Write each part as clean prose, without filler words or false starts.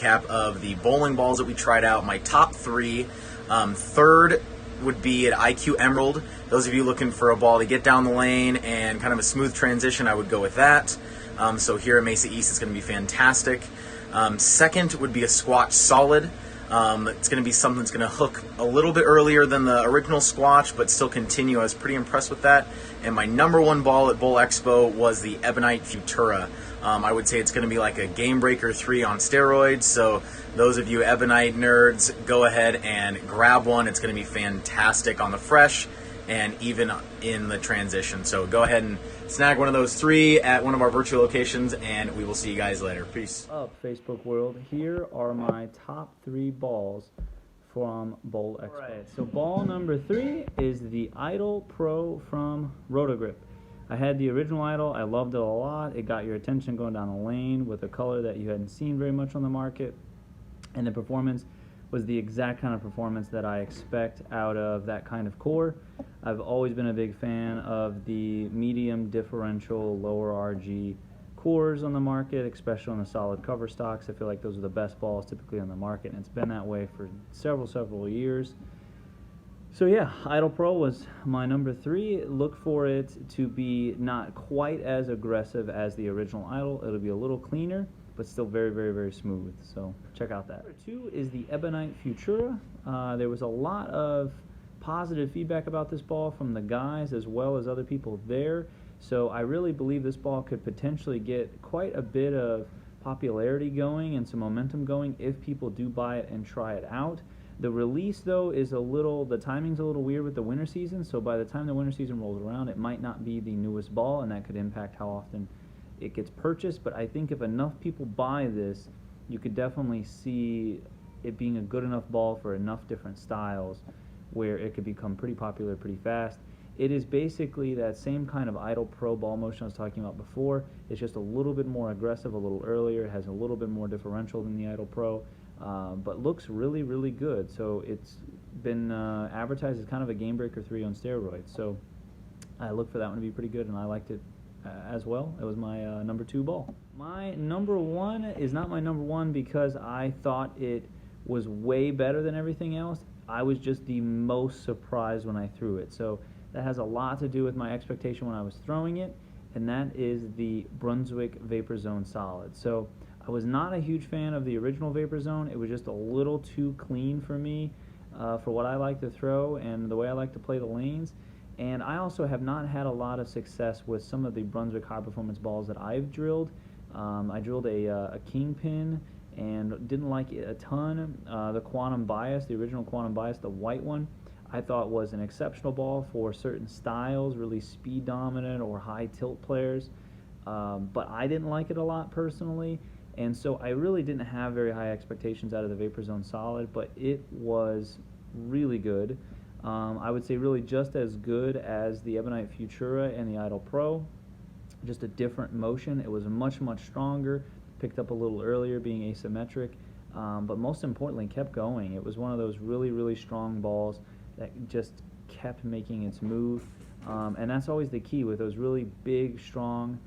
recap of the bowling balls that we tried out. My top three. Third would be at IQ Emerald. Those of you looking for a ball to get down the lane and kind of a smooth transition, I would go with that. So here at Mesa East, it's going to be fantastic. Second would be a Squatch Solid. It's going to be something that's going to hook a little bit earlier than the original Squatch, but still continue. I was pretty impressed with that. And my number one ball at Bowl Expo was the Ebonite Futura. I would say it's going to be like a Game Breaker 3 on steroids. So those of you Ebonite nerds, go ahead and grab one. It's going to be fantastic on the fresh and even in the transition. So go ahead and snag one of those three at one of our virtual locations, and we will see you guys later. Peace. Up, Facebook world. Here are my top three balls from Bowl Expo. All right, so ball number 3 is the Idol Pro from Rotogrip. I had the original Idol. I loved it a lot. It got your attention going down the lane with a color that you hadn't seen very much on the market. And the performance was the exact kind of performance that I expect out of that kind of core. I've always been a big fan of the medium differential lower RG cores on the market, especially on the solid cover stocks. I feel like those are the best balls typically on the market, and it's been that way for several years. So yeah, Idol Pro was my number 3. Look for it to be not quite as aggressive as the original Idol. It'll be a little cleaner, but still very smooth. So check out that. Number 2 is the Ebonite Futura. There was a lot of positive feedback about this ball from the guys as well as other people there. So I really believe this ball could potentially get quite a bit of popularity going and some momentum going if people do buy it and try it out. The release, though, is the timing's a little weird with the winter season, so by the time the winter season rolls around, it might not be the newest ball, and that could impact how often it gets purchased. But I think if enough people buy this, you could definitely see it being a good enough ball for enough different styles where it could become pretty popular pretty fast. It is basically that same kind of Idol Pro ball motion I was talking about before. It's just a little bit more aggressive, a little earlier. It has a little bit more differential than the Idol Pro. But looks really good. So it's been advertised as kind of a Game Breaker 3 on steroids. So I look for that one to be pretty good, and I liked it as well. It was my number 2 ball. My number 1 is not my number 1 because I thought it was way better than everything else. I was just the most surprised when I threw it. So that has a lot to do with my expectation when I was throwing it, and that is the Brunswick Vapor Zone Solid. So I was not a huge fan of the original Vapor Zone. It was just a little too clean for me for what I like to throw and the way I like to play the lanes. And I also have not had a lot of success with some of the Brunswick high performance balls that I've drilled. I drilled a Kingpin and didn't like it a ton. The Quantum Bias, the original Quantum Bias, the white one, I thought was an exceptional ball for certain styles, really speed dominant or high tilt players. But I didn't like it a lot personally. And so I really didn't have very high expectations out of the Vapor Zone Solid, but it was really good. I would say really just as good as the Ebonite Futura and the Idol Pro, just a different motion. It was much stronger, picked up a little earlier being asymmetric, but most importantly kept going. It was one of those really strong balls that just kept making its move, and that's always the key with those really big, strong,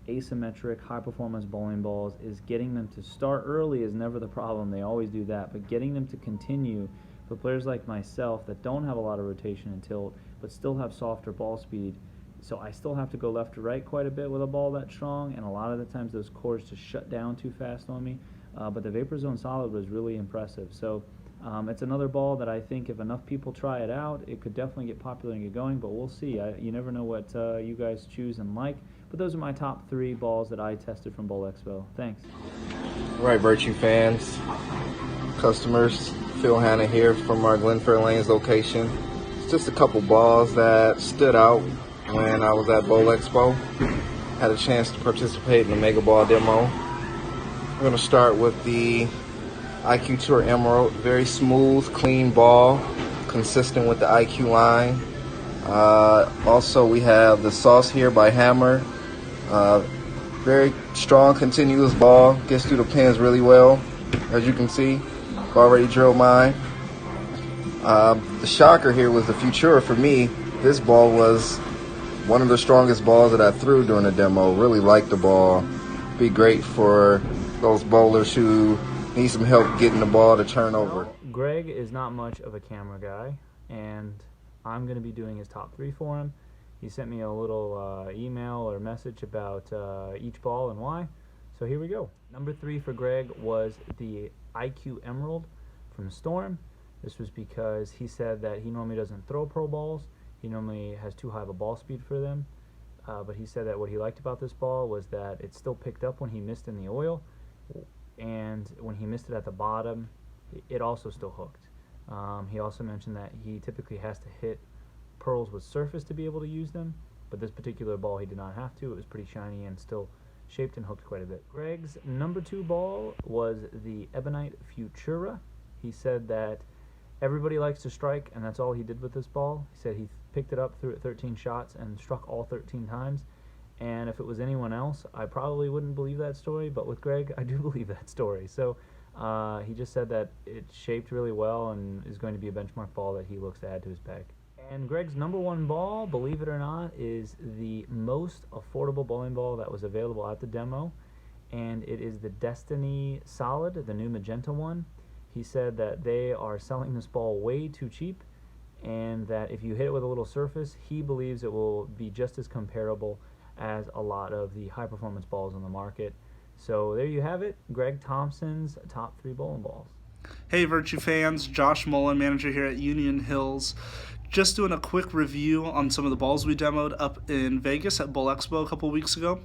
asymmetric, high-performance bowling balls is getting them to start early is never the problem. They always do that, but getting them to continue for players like myself that don't have a lot of rotation and tilt but still have softer ball speed. So I still have to go left to right quite a bit with a ball that strong, and a lot of the times those cores just shut down too fast on me. But the Vapor Zone Solid was really impressive. So it's another ball that I think if enough people try it out, it could definitely get popular and get going, but we'll see. You never know what you guys choose and like. But those are my top 3 balls that I tested from Bowl Expo. Thanks. All right, Virtue fans, customers, Phil Hanna here from our Glen Fairlane's location. It's just a couple balls that stood out when I was at Bowl Expo. Had a chance to participate in the Mega Ball demo. I'm going to start with the IQ Tour Emerald. Very smooth, clean ball, consistent with the IQ line. Also, we have the Sauce here by Hammer. Very strong, continuous ball. Gets through the pins really well, as you can see. I've already drilled mine. The shocker here was the Futura for me. This ball was one of the strongest balls that I threw during the demo. Really liked the ball. Be great for those bowlers who need some help getting the ball to turn over. Greg is not much of a camera guy, and I'm going to be doing his top 3 for him. He sent me a little email or message about each ball and why. So here we go. Number 3 for Greg was the IQ Emerald from Storm. This was because he said that he normally doesn't throw pro balls. He normally has too high of a ball speed for them. But he said that what he liked about this ball was that it still picked up when he missed in the oil, and when he missed it at the bottom, it also still hooked. He also mentioned that he typically has to hit pearls with surface to be able to use them, but this particular ball he did not have to. It was pretty shiny and still shaped and hooked quite a bit. Greg's number 2 ball was the Ebonite Futura. He said that everybody likes to strike, and that's all he did with this ball. He said he picked it up, threw it 13 shots, and struck all 13 times. And if it was anyone else, I probably wouldn't believe that story, but with Greg, I do believe that story. So he just said that it shaped really well and is going to be a benchmark ball that he looks to add to his bag. And Greg's number 1 ball, believe it or not, is the most affordable bowling ball that was available at the demo, and it is the Destiny Solid, the new magenta one. He said that they are selling this ball way too cheap, and that if you hit it with a little surface, he believes it will be just as comparable as a lot of the high-performance balls on the market. So there you have it, Greg Thompson's top 3 bowling balls. Hey Virtue fans, Josh Mullen, manager here at Union Hills. Just doing a quick review on some of the balls we demoed up in Vegas at Bowl Expo a couple weeks ago.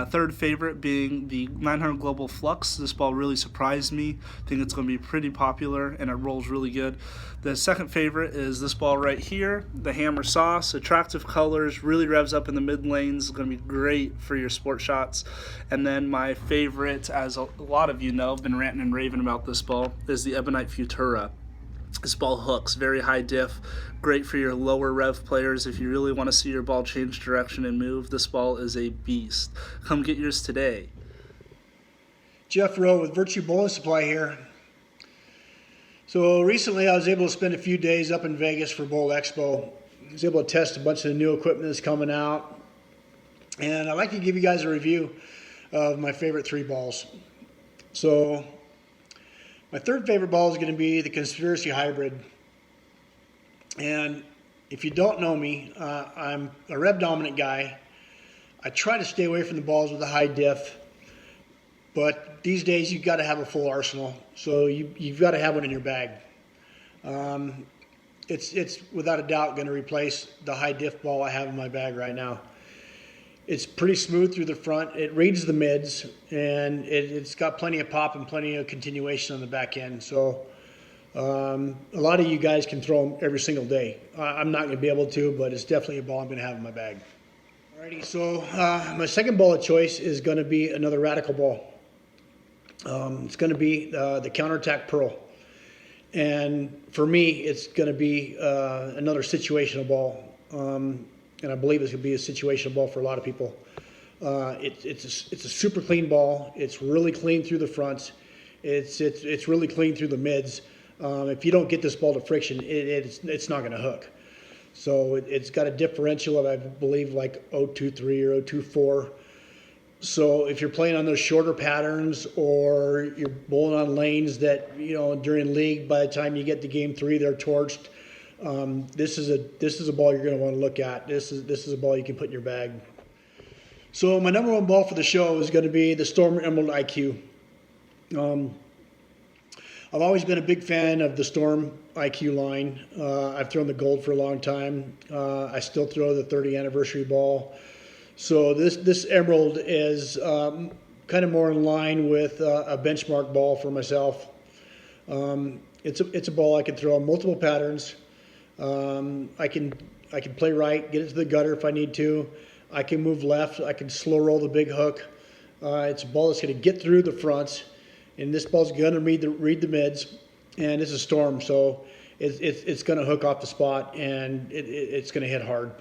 Third favorite being the 900 Global Flux. This ball really surprised me. I think it's going to be pretty popular and it rolls really good. The second favorite is this ball right here, the Hammer Sauce. Attractive colors, really revs up in the mid lanes. It's going to be great for your sport shots. And then my favorite, as a lot of you know, I've been ranting and raving about this ball, is the Ebonite Futura. This ball hooks, very high diff, great for your lower rev players. If you really want to see your ball change direction and move, this ball is a beast. Come get yours today. Jeff Rowe with Virtue Bowling Supply here. So recently I was able to spend a few days up in Vegas for Bowl Expo. I was able to test a bunch of the new equipment that's coming out. And I'd like to give you guys a review of my favorite 3 balls. So my third favorite ball is going to be the Conspiracy Hybrid. And if you don't know me, I'm a rev dominant guy. I try to stay away from the balls with a high diff, but these days you've got to have a full arsenal, so you've got to have one in your bag. It's without a doubt going to replace the high diff ball I have in my bag right now. It's pretty smooth through the front. It reads the mids, and it's got plenty of pop and plenty of continuation on the back end. So a lot of you guys can throw them every single day. I'm not going to be able to, but it's definitely a ball I'm going to have in my bag. Alrighty, so my second ball of choice is going to be another Radical ball. It's going to be the Counterattack Pearl. And for me, it's going to be another situational ball. And I believe it's going to be a situational ball for a lot of people. It's a super clean ball. It's really clean through the fronts. It's really clean through the mids. If you don't get this ball to friction, it's not going to hook. So it's got a differential of, I believe, like 0.23 or 0.24. So if you're playing on those shorter patterns, or you're bowling on lanes that, you know, during league, by the time you get to game 3, they're torched. This is a ball you're going to want to look at. This is a ball you can put in your bag. So my number 1 ball for the show is going to be the Storm Emerald IQ. I've always been a big fan of the Storm IQ line. I've thrown the gold for a long time. I still throw the 30th anniversary ball. So this Emerald is kind of more in line with a benchmark ball for myself. It's a ball I can throw on multiple patterns. I can play right, get it to the gutter if I need to. I can move left. I can slow roll the big hook. It's a ball that's going to get through the fronts, and this ball's going to read the mids. And it's a Storm, so it's going to hook off the spot, and it's going to hit hard.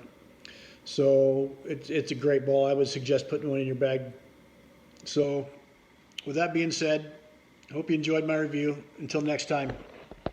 So it's a great ball. I would suggest putting one in your bag. So with that being said, I hope you enjoyed my review. Until next time.